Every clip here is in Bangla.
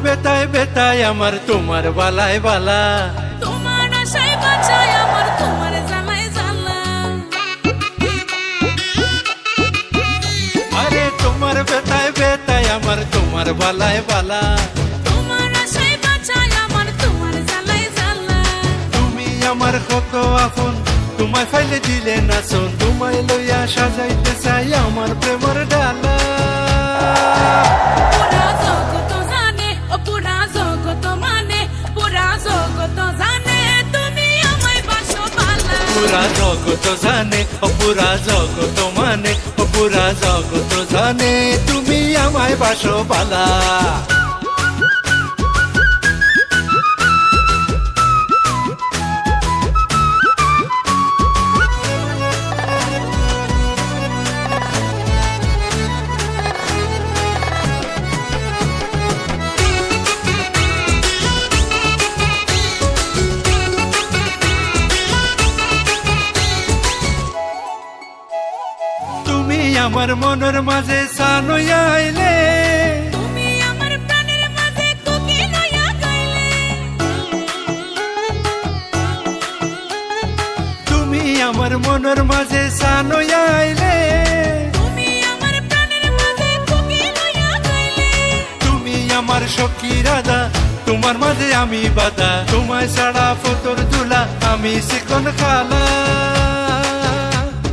বেতায় বেতায় আমার তোমার বালায় বালা, তোমার আশায় বাঁচায় আমার তোমার জ্বালায় জ্বালা। আরে তোমার বেতায় বেতায় আমার তোমার বালায় বালা, তোমার আশায় বাঁচায় আমার তোমার জ্বালায় জ্বালা। তুমি আমার কত আপন, তোমায় ফাইলে দিলে না শোন, তোমায় লইয়া সাজাইতে চাই আমার প্রেমের ডালা। পুরা জগত জানে, ও পুরা জগত মানে, পুরা জগত জানে তুমি আমায় বাসো বালা। পুরা জগত জানে, ও পুরা জগত মানে, ও পুরা জগত জানে তুমি আমায় বাসো বালা। তুমি আমার মনের মাঝে সানইয়া আইলে, তুমি আমার প্রাণের মাঝে কুকি লইয়া গাইলে। তুমি আমার মনের মাঝে সানইয়া আইলে, তুমি আমার প্রাণের মাঝে কুকি লইয়া গাইলে। তুমি আমার সখী রাধা, তোমার মাঝে আমি বাধা, তোমায় ছাড়া ফতর দুলা আমি চিকন খালা।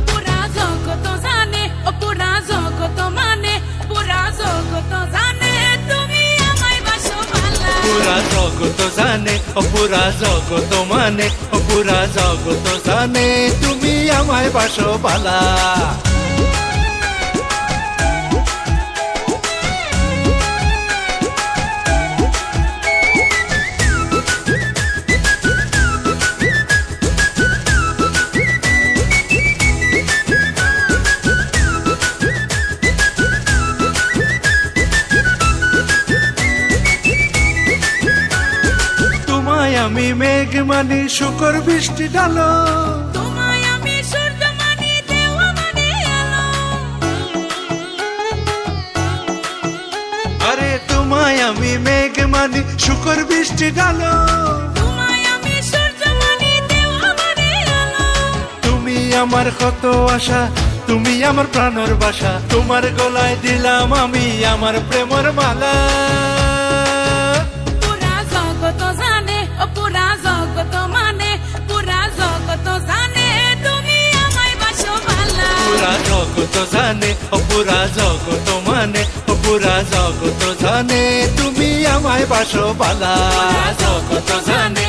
পুরা জগত জানে, ও পুরা জগত মানে, পুরা জগত জানে তুমি আমায় বাসো বালা। পুরা জগত জানে, ও পুরা জগত মানে, ও পুরা জগত জানে তুমি আমায় বাসো বালা। আমি মেঘ মানি শুকর বৃষ্টি ডালো, তোমায় আমি সূর্য মানি দেওয়া মানে আলো। আরে তোমায় আমি মেঘ মানি শুকর বৃষ্টি ডালো, তোমায় আমি সূর্য মানি দেওয়া মানে আলো। তুমি আমার কত আশা, তুমি আমার প্রাণের বাসা, তোমার গলায় দিলাম আমি আমার প্রেমের মালা। পুরা জগত জানে, ও পুরা জগত মানে, পুরা জগত জানে তুমি আমায় বাসো বালা। পুরা জগত জানে, ও পুরা জগত মানে, ও পুরা জগত জানে তুমি আমায় বাসো বালা। পুরা জগত জানে,